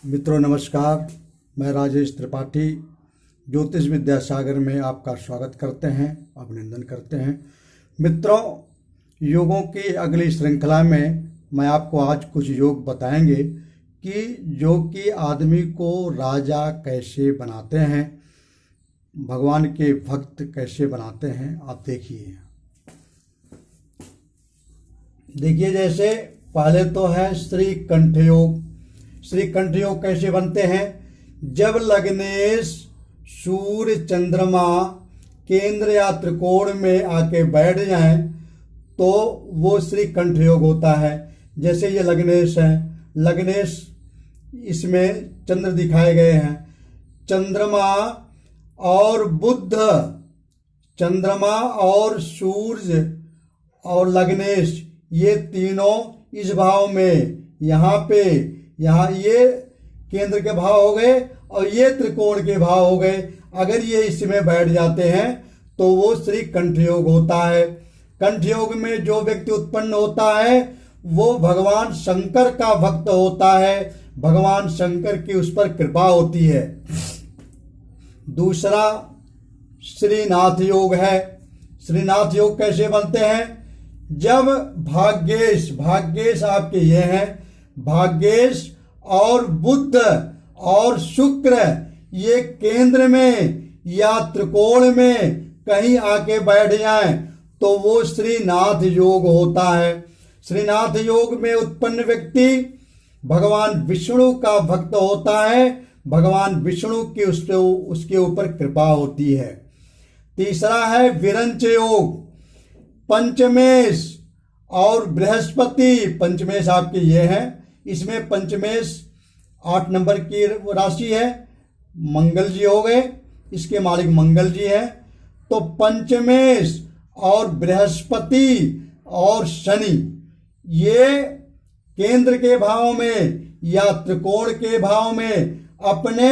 मित्रों नमस्कार। मैं राजेश त्रिपाठी ज्योतिष विद्या सागर में आपका स्वागत करते हैं, अभिनंदन करते हैं। मित्रों, योगों की अगली श्रृंखला में मैं आपको आज कुछ योग बताएंगे कि जो कि आदमी को राजा कैसे बनाते हैं, भगवान के भक्त कैसे बनाते हैं। आप देखिए, जैसे पहले तो है श्री कंठ योग। श्री कंठ योग कैसे बनते हैं? जब लग्नेश सूर्य चंद्रमा केंद्र या त्रिकोण में आके बैठ जाएं तो वो श्री कंठ योग होता है। जैसे ये लग्नेश है, लग्नेश इसमें चंद्र दिखाए गए हैं। चंद्रमा और बुध, चंद्रमा और सूर्य और लग्नेश, ये तीनों इस भाव में, यहाँ ये केंद्र के भाव हो गए और ये त्रिकोण के भाव हो गए। अगर ये इसमें बैठ जाते हैं तो वो श्री कंठ योग होता है। कंठ योग में जो व्यक्ति उत्पन्न होता है वो भगवान शंकर का भक्त होता है, भगवान शंकर की उस पर कृपा होती है। दूसरा श्रीनाथ योग है। श्रीनाथ योग कैसे बनते हैं? जब भाग्येश आपके ये हैं, भाग्येश और बुध और शुक्र ये केंद्र में या त्रिकोण में कहीं आके बैठ जाएं तो वो श्रीनाथ योग होता है। श्रीनाथ योग में उत्पन्न व्यक्ति भगवान विष्णु का भक्त होता है, भगवान विष्णु की उसके ऊपर कृपा होती है। तीसरा है विरंच योग। पंचमेश और बृहस्पति, पंचमेश आपके ये हैं, इसमें पंचमेश 8 नंबर की राशि है, मंगल जी हो गए, इसके मालिक मंगल जी हैं। तो पंचमेश और बृहस्पति और शनि ये केंद्र के भाव में या त्रिकोण के भाव में अपने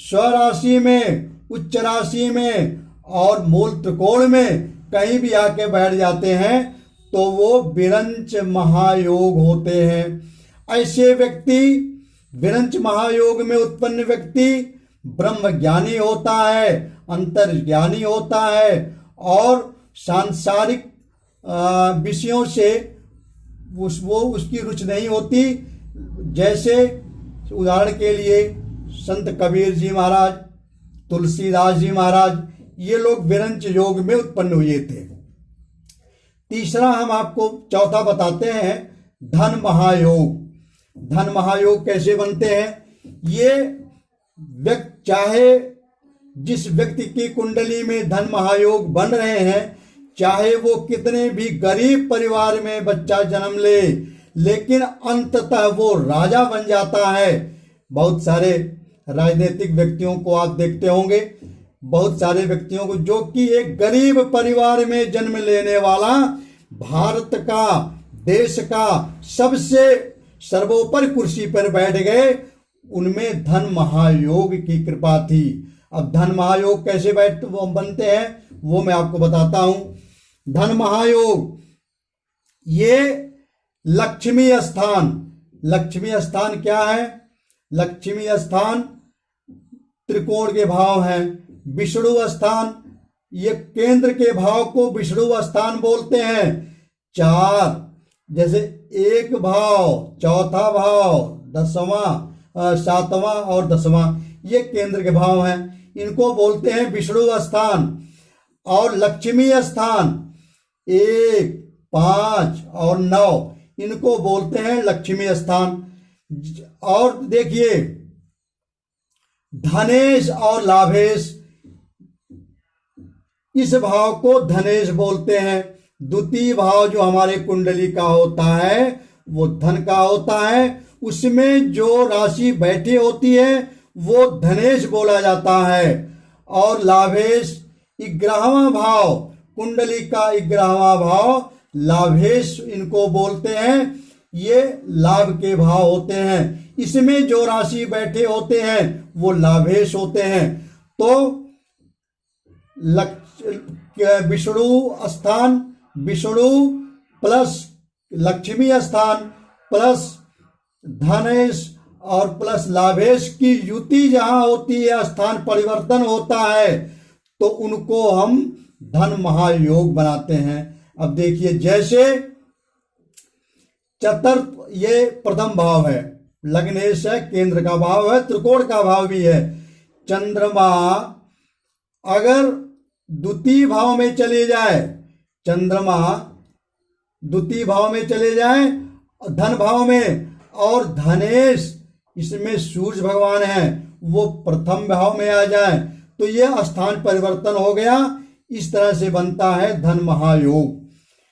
स्वराशि में, उच्च राशि में और मूल त्रिकोण में कहीं भी आके बैठ जाते हैं तो वो विरंच महायोग होते हैं। ऐसे व्यक्ति, विरंच महायोग में उत्पन्न व्यक्ति ब्रह्म ज्ञानी होता है, अंतर्ज्ञानी होता है और सांसारिक विषयों से उसकी रुचि नहीं होती। जैसे उदाहरण के लिए संत कबीर जी महाराज, तुलसीदास जी महाराज, ये लोग विरंच योग में उत्पन्न हुए थे। तीसरा हम आपको चौथा बताते हैं धन महायोग। धन महायोग कैसे बनते हैं? ये व्यक्ति, चाहे जिस व्यक्ति की कुंडली में धन महायोग बन रहे हैं, चाहे वो कितने भी गरीब परिवार में बच्चा जन्म ले, लेकिन अंततः वो राजा बन जाता है। बहुत सारे राजनीतिक व्यक्तियों को आप देखते होंगे, बहुत सारे व्यक्तियों को जो कि एक गरीब परिवार में जन्म लेने वाला भारत का, देश का सबसे सर्वोपरि कुर्सी पर बैठ गए, उनमें धन महायोग की कृपा थी। अब धन महायोग कैसे बनते हैं वो मैं आपको बताता हूं। धन महायोग ये लक्ष्मी स्थान, लक्ष्मी स्थान क्या है? लक्ष्मी स्थान त्रिकोण के भाव हैं। विष्णु स्थान, ये केंद्र के भाव को विष्णु स्थान बोलते हैं। 4 जैसे एक भाव, चौथा भाव, 10वां, 7वां और 10वां, ये केंद्र के भाव हैं, इनको बोलते हैं विष्णु स्थान। और लक्ष्मी स्थान 1, 5 और 9, इनको बोलते हैं लक्ष्मी स्थान। और देखिए धनेश और लाभेश, इस भाव को धनेश बोलते हैं। द्वितीय भाव जो हमारे कुंडली का होता है वो धन का होता है, उसमें जो राशि बैठी होती है वो धनेश बोला जाता है। और लाभेश 11वां भाव, कुंडली का 11वां भाव लाभेश इनको बोलते हैं, ये लाभ के भाव होते हैं। इसमें जो राशि बैठे होते हैं वो लाभेश होते हैं। तो विष्णु स्थान, विष्णु प्लस लक्ष्मी स्थान प्लस धनेश और प्लस लाभेश की युति जहां होती है, स्थान परिवर्तन होता है, तो उनको हम धन महायोग बनाते हैं। अब देखिए, जैसे चतुर्थ, ये प्रथम भाव है, लग्नेश है, केंद्र का भाव है, त्रिकोण का भाव भी है। चंद्रमा अगर द्वितीय भाव में चले जाए, चंद्रमा द्वितीय भाव में चले जाए धन भाव में, और धनेश इसमें सूर्य भगवान है, वो प्रथम भाव में आ जाए, तो यह स्थान परिवर्तन हो गया। इस तरह से बनता है धन महायोग।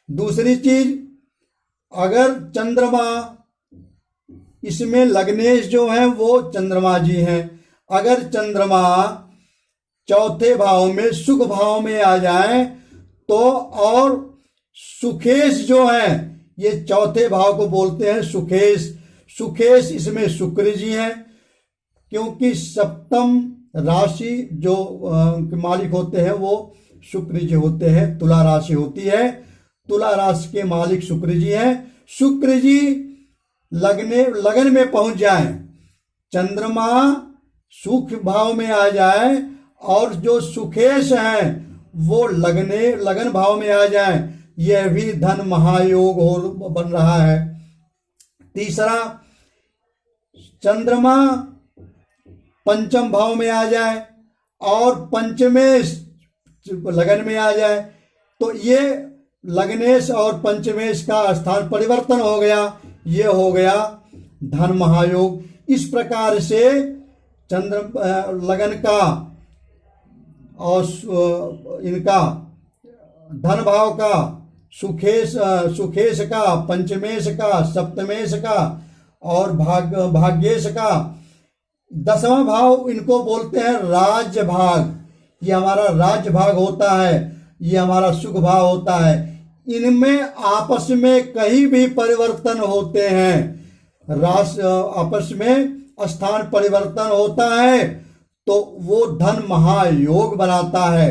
दूसरी चीज, अगर चंद्रमा इसमें लग्नेश जो है वो चंद्रमा जी हैं, अगर चंद्रमा चौथे भाव में सुख भाव में आ जाए तो, और सुखेश जो है, ये चौथे भाव को बोलते हैं सुखेश, सुखेश इसमें शुक्र जी हैं, क्योंकि सप्तम राशि जो मालिक होते हैं वो शुक्र जी होते हैं, तुला राशि होती है, तुला राशि के मालिक शुक्र जी हैं। शुक्र जी लगन में पहुंच जाए, चंद्रमा सुख भाव में आ जाए, और जो सुखेश हैं वो लगन भाव में आ जाए, यह भी धन महायोग हो बन रहा है। तीसरा, चंद्रमा पंचम भाव में आ जाए और पंचमेश लगन में आ जाए, तो ये लग्नेश और पंचमेश का स्थान परिवर्तन हो गया, ये हो गया धन महायोग। इस प्रकार से लगन का और इनका धन भाव का, सुखेश का, पंचमेश का, सप्तमेश का और भाग्येश का, दसवां भाव इनको बोलते हैं राज्य भाग। ये हमारा राज्य भाग होता है, ये हमारा सुख भाव होता है। इनमें आपस में कहीं भी परिवर्तन होते हैं, आपस में स्थान परिवर्तन होता है, तो वो धन महायोग बनाता है।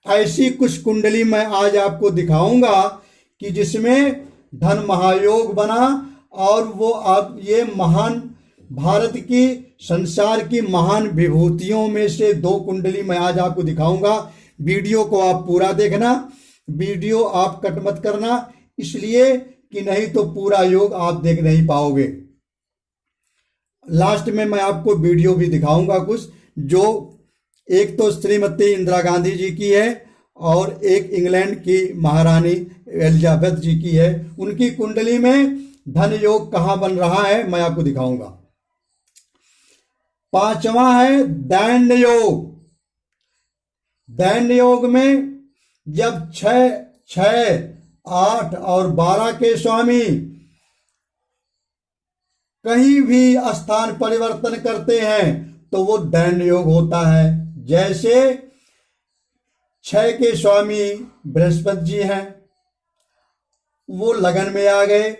ऐसी कुछ कुंडली मैं आज आपको दिखाऊंगा कि जिसमें धन महायोग बना, और वो आप ये महान भारत की, संसार की महान विभूतियों में से 2 कुंडली मैं आज आपको दिखाऊंगा। वीडियो को आप पूरा देखना, वीडियो आप कट मत करना, इसलिए कि नहीं तो पूरा योग आप देख नहीं पाओगे। लास्ट में मैं आपको वीडियो भी दिखाऊंगा कुछ, जो एक तो श्रीमती इंदिरा गांधी जी की है और एक इंग्लैंड की महारानी एलिजाबेथ जी की है। उनकी कुंडली में धन योग कहां बन रहा है मैं आपको दिखाऊंगा। 5वां है दैन्य योग। दैन्य योग में जब 6, 8 और 12 के स्वामी कहीं भी स्थान परिवर्तन करते हैं तो वो दैन्य योग होता है। जैसे 6 के स्वामी बृहस्पति जी हैं, वो लगन में आ गए,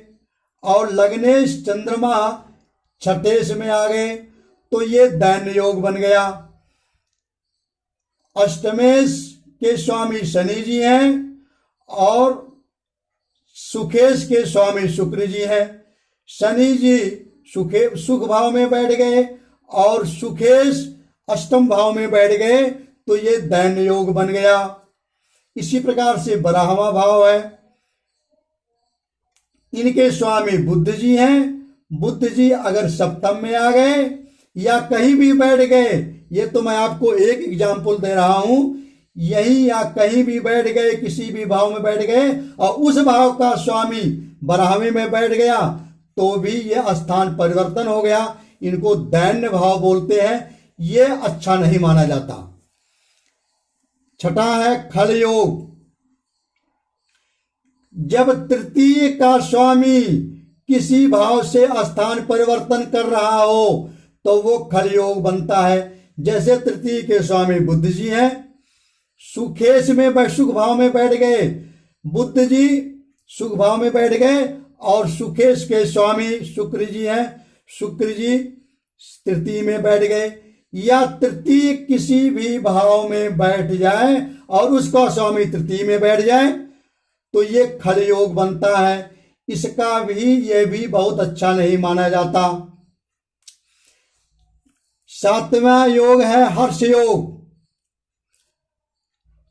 और लग्नेश चंद्रमा छठेश में आ गए, तो ये दैन्य योग बन गया। अष्टमेश के स्वामी शनि जी हैं और सुखेश के स्वामी शुक्र जी हैं। शनि जी सुख भाव में बैठ गए और सुखेश अष्टम भाव में बैठ गए, तो ये दैन्य योग बन गया। इसी प्रकार से 12वां भाव है, इनके स्वामी बुध जी हैं। बुध जी अगर सप्तम में आ गए या कहीं भी बैठ गए, ये तो मैं आपको एक एग्जाम्पल दे रहा हूं, यही या कहीं भी बैठ गए, किसी भी भाव में बैठ गए और उस भाव का स्वामी 12वें में बैठ गया, तो भी ये स्थान परिवर्तन हो गया। इनको दैन्य भाव बोलते हैं, ये अच्छा नहीं माना जाता। छठा है खल योग। जब तृतीय का स्वामी किसी भाव से स्थान परिवर्तन कर रहा हो तो वो खल योग बनता है। जैसे तृतीय के स्वामी बुध जी हैं, सुखेश में सुख भाव में बैठ गए, बुध जी सुख भाव में बैठ गए, और सुखेश के स्वामी शुक्र जी हैं, शुक्र जी तृतीय में बैठ गए। या तृतीय किसी भी भाव में बैठ जाए और उसका स्वामी तृतीय में बैठ जाए, तो ये खल योग बनता है। इसका भी ये भी बहुत अच्छा नहीं माना जाता। सातवां योग है हर्ष योग।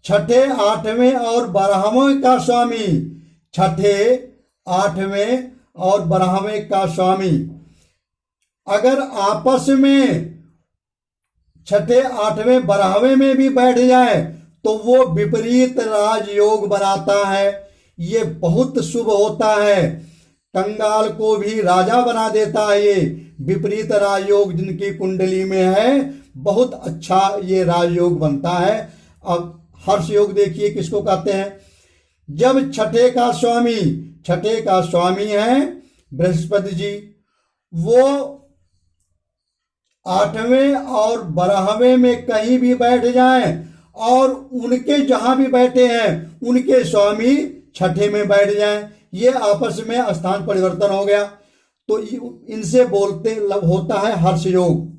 छठे, आठवें और 12वें का स्वामी, छठे, आठवें और 12वें का स्वामी अगर आपस में छठे, आठवें, 12वें में भी बैठ जाए तो वो विपरीत राजयोग बनाता है। ये बहुत शुभ होता है, कंगाल को भी राजा बना देता है। ये विपरीत राजयोग जिनकी कुंडली में है, बहुत अच्छा ये राजयोग बनता है। अब हर्ष योग देखिए किसको कहते हैं। जब छठे का स्वामी है बृहस्पति जी, वो आठवें और 12वें में कहीं भी बैठ जाएं और उनके जहां भी बैठे हैं उनके स्वामी छठे में बैठ जाएं, ये आपस में स्थान परिवर्तन हो गया। तो इनसे बोलते होता है हर्ष योग।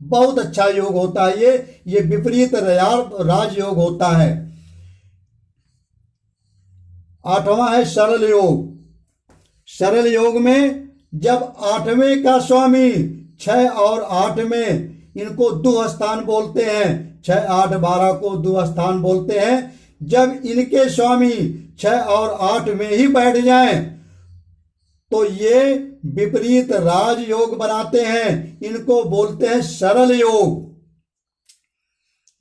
बहुत अच्छा योग होता है ये विपरीत राजयोग होता है। आठवां है सरल योग। सरल योग में जब आठवें का स्वामी 6 और 8 में, इनको दुस्थान बोलते हैं, 6, 8, 12 को दुस्थान बोलते हैं। जब इनके स्वामी 6 और 8 में ही बैठ जाएं तो ये विपरीत राजयोग बनाते हैं, इनको बोलते हैं सरल योग।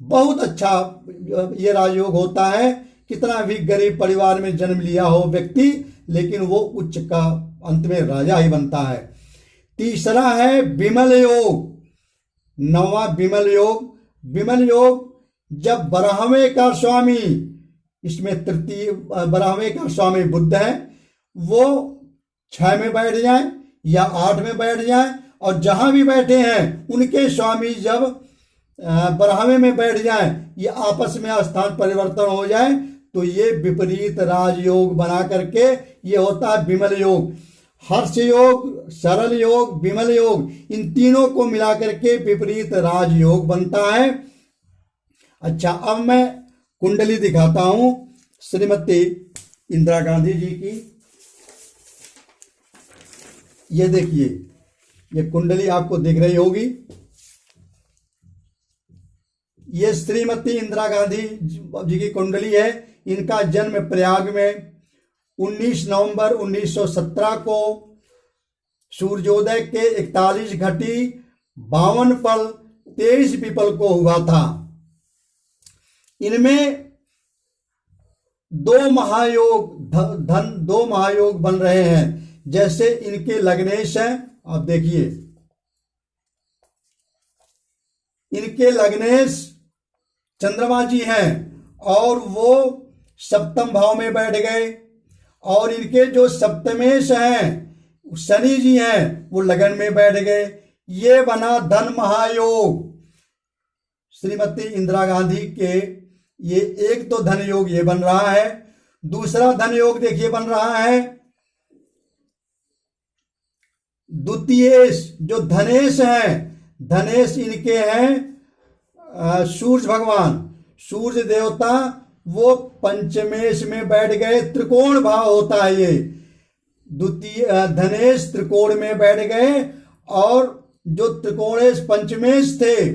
बहुत अच्छा ये राजयोग होता है। कितना भी गरीब परिवार में जन्म लिया हो व्यक्ति, लेकिन वो उच्च का अंत में राजा ही बनता है। तीसरा है विमल योग। नौवां विमल योग। विमल योग जब 12वें का स्वामी, इसमें तृतीय 12वें का स्वामी बुध है, वो 6 में बैठ जाए या 8 में बैठ जाए और जहां भी बैठे हैं उनके स्वामी जब 12वें में बैठ जाए, ये आपस में स्थान परिवर्तन हो जाए तो ये विपरीत राजयोग बना करके ये होता है विमल योग। हर्ष योग, सरल योग, विमल योग, इन तीनों को मिलाकर के विपरीत राजयोग बनता है। अच्छा, अब मैं कुंडली दिखाता हूं श्रीमती इंदिरा गांधी जी की। ये देखिए, ये कुंडली आपको दिख रही होगी। ये श्रीमती इंदिरा गांधी जी की कुंडली है। इनका जन्म प्रयाग में 19 नवंबर 1917 को सूर्योदय के 41:52 पर 23 पीपल को हुआ था। इनमें 2 महायोग बन रहे हैं। जैसे इनके लग्नेश हैं, आप देखिए, इनके लग्नेश चंद्रमा जी हैं और वो सप्तम भाव में बैठ गए। और इनके जो सप्तमेश हैं शनि जी हैं, वो लगन में बैठ गए। ये बना धन महायोग। श्रीमती इंदिरा गांधी के ये एक तो धन योग ये बन रहा है। दूसरा धन योग देखिए बन रहा है द्वितीयेश, जो धनेश हैं, धनेश इनके हैं सूर्य भगवान, सूर्य देवता, वो पंचमेश में बैठ गए। त्रिकोण भाव होता है ये। द्वितीय धनेश त्रिकोण में बैठ गए और जो त्रिकोणेश पंचमेश थे,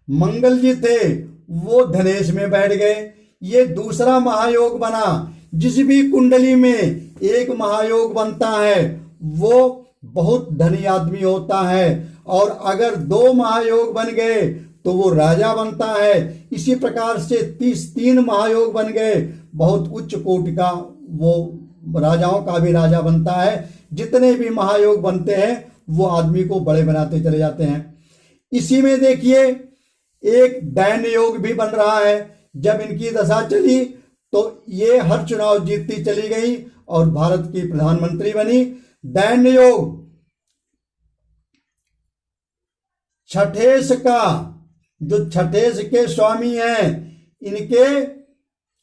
मंगल जी थे, वो धनेश में बैठ गए। ये दूसरा महायोग बना। जिस भी कुंडली में एक महायोग बनता है वो बहुत धनी आदमी होता है, और अगर 2 महायोग बन गए तो वो राजा बनता है। इसी प्रकार से 3 महायोग बन गए, बहुत उच्च कोटि का वो राजाओं का भी राजा बनता है। जितने भी महायोग बनते हैं वो आदमी को बड़े बनाते चले जाते हैं। इसी में देखिए एक दैन्य योग भी बन रहा है। जब इनकी दशा चली तो ये हर चुनाव जीतती चली गई और भारत की प्रधानमंत्री बनी। दैन्य योग छठेश का, जो छठेश के स्वामी हैं, इनके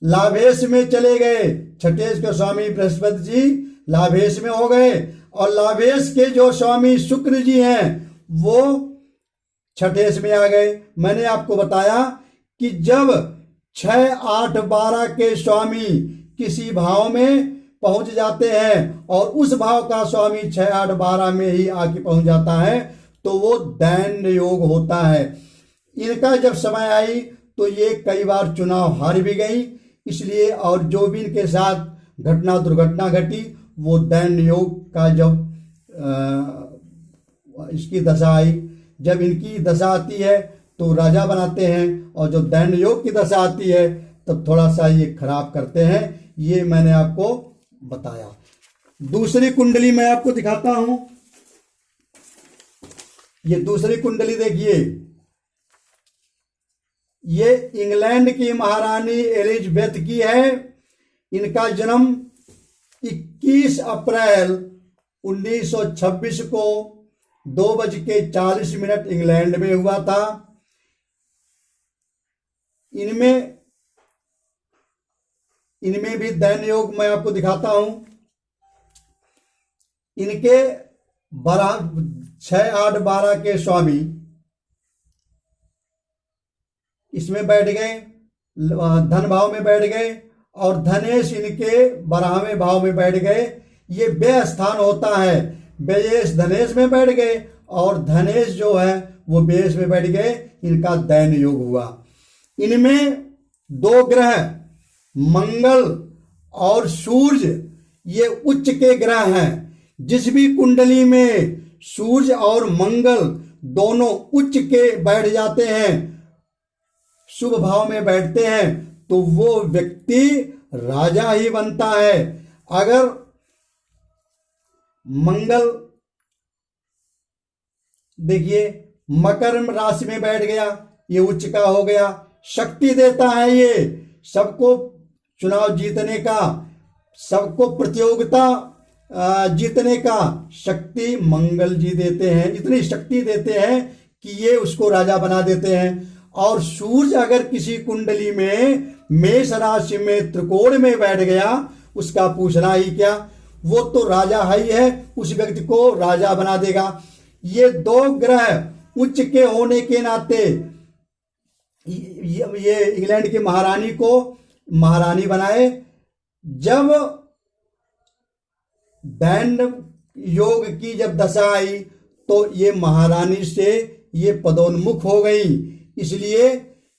लाभेश में चले गए। छठेश के स्वामी बृहस्पति जी लाभेश में हो गए और लाभेश के जो स्वामी शुक्र जी हैं वो छठेश में आ गए। मैंने आपको बताया कि जब 6, 8, 12 के स्वामी किसी भाव में पहुंच जाते हैं और उस भाव का स्वामी 6, 8, 12 में ही आके पहुंच जाता है तो वो दैन्य योग होता है। इनका जब समय आई तो ये कई बार चुनाव हार भी गई, इसलिए और जो भी इनके साथ घटना दुर्घटना घटी वो दैन्य योग का जब इसकी दशा आई, जब इनकी दशा आती है तो राजा बनाते हैं, और जब दैन्य योग की दशा आती है तब थोड़ा सा ये खराब करते हैं। ये मैंने आपको बताया। दूसरी कुंडली मैं आपको दिखाता हूं। ये दूसरी कुंडली देखिए, ये इंग्लैंड की महारानी एलिजाबेथ की है। इनका जन्म 21 अप्रैल 1926 को 2:40 इंग्लैंड में हुआ था। इनमें भी दैन्य योग मैं आपको दिखाता हूं। इनके 6, 8, 12 के स्वामी इसमें बैठ गए, धन भाव में बैठ गए, और धनेश इनके 12वें भाव में बैठ गए। ये व्यय स्थान होता है, व्ययेश धनेश में बैठ गए और धनेश जो है वो व्ययेश में बैठ गए। इनका दैन्य योग हुआ। इनमें 2 ग्रह मंगल और सूर्य ये उच्च के ग्रह हैं। जिस भी कुंडली में सूर्य और मंगल दोनों उच्च के बैठ जाते हैं, शुभ भाव में बैठते हैं, तो वो व्यक्ति राजा ही बनता है। अगर मंगल देखिए मकर राशि में बैठ गया, ये उच्च का हो गया, शक्ति देता है, ये सबको चुनाव जीतने का, सबको प्रतियोगिता जीतने का शक्ति मंगल जी देते हैं। इतनी शक्ति देते हैं कि ये उसको राजा बना देते हैं। और सूर्य अगर किसी कुंडली में मेष राशि में त्रिकोण में बैठ गया, उसका पूछना ही क्या, वो तो राजा ही है, उस व्यक्ति को राजा बना देगा। ये 2 ग्रह उच्च के होने के नाते ये इंग्लैंड की महारानी को महारानी बनाए। जब दैन्य योग की जब दशा आई तो ये महारानी से ये पदोन्मुख हो गई, इसलिए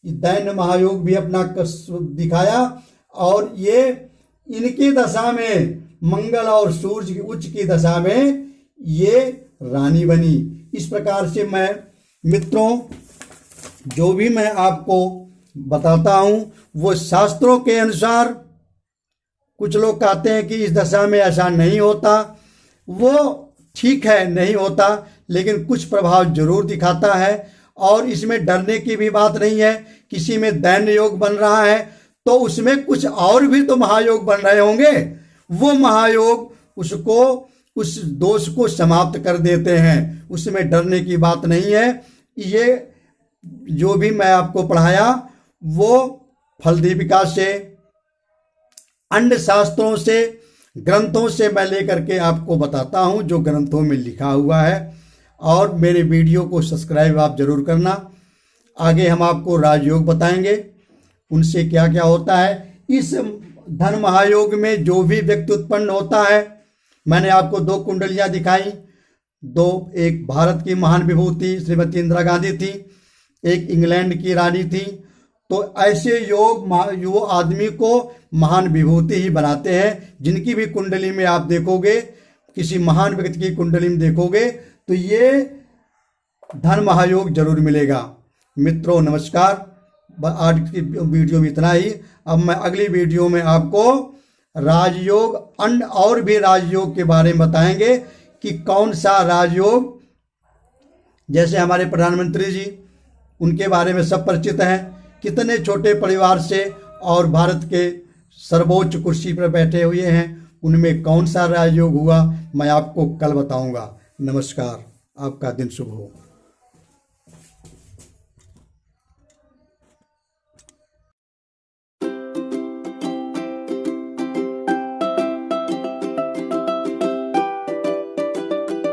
दैन्य महायोग भी अपना दिखाया। और ये इनकी दशा में मंगल और सूर्य की उच्च की दशा में ये रानी बनी। इस प्रकार से मैं मित्रों जो भी मैं आपको बताता हूं वो शास्त्रों के अनुसार। कुछ लोग कहते हैं कि इस दशा में ऐसा नहीं होता, वो ठीक है नहीं होता, लेकिन कुछ प्रभाव जरूर दिखाता है। और इसमें डरने की भी बात नहीं है। किसी में दैन्य योग बन रहा है तो उसमें कुछ और भी तो महायोग बन रहे होंगे, वो महायोग उसको उस दोष को समाप्त कर देते हैं। उसमें डरने की बात नहीं है। ये जो भी मैं आपको पढ़ाया वो फल दीपिका से, अन्य शास्त्रों से, ग्रंथों से मैं लेकर के आपको बताता हूं जो ग्रंथों में लिखा हुआ है। और मेरे वीडियो को सब्सक्राइब आप जरूर करना। आगे हम आपको राजयोग बताएंगे, उनसे क्या क्या होता है। इस धन महायोग में जो भी व्यक्ति उत्पन्न होता है, मैंने आपको 2 कुंडलियां दिखाई, 2, एक भारत की महान विभूति श्रीमती इंदिरा गांधी थी, एक इंग्लैंड की रानी थी। तो ऐसे योग वो आदमी को महान विभूति ही बनाते हैं। जिनकी भी कुंडली में आप देखोगे, किसी महान व्यक्ति की कुंडली में देखोगे तो ये धन महायोग जरूर मिलेगा। मित्रों नमस्कार, आज की वीडियो में इतना ही। अब मैं अगली वीडियो में आपको राजयोग, अन्य और भी राजयोग के बारे में बताएंगे कि कौन सा राजयोग, जैसे हमारे प्रधानमंत्री जी, उनके बारे में सब परिचित हैं, कितने छोटे परिवार से और भारत के सर्वोच्च कुर्सी पर बैठे हुए हैं, उनमें कौन सा राजयोग हुआ मैं आपको कल बताऊंगा। नमस्कार, आपका दिन शुभ हो।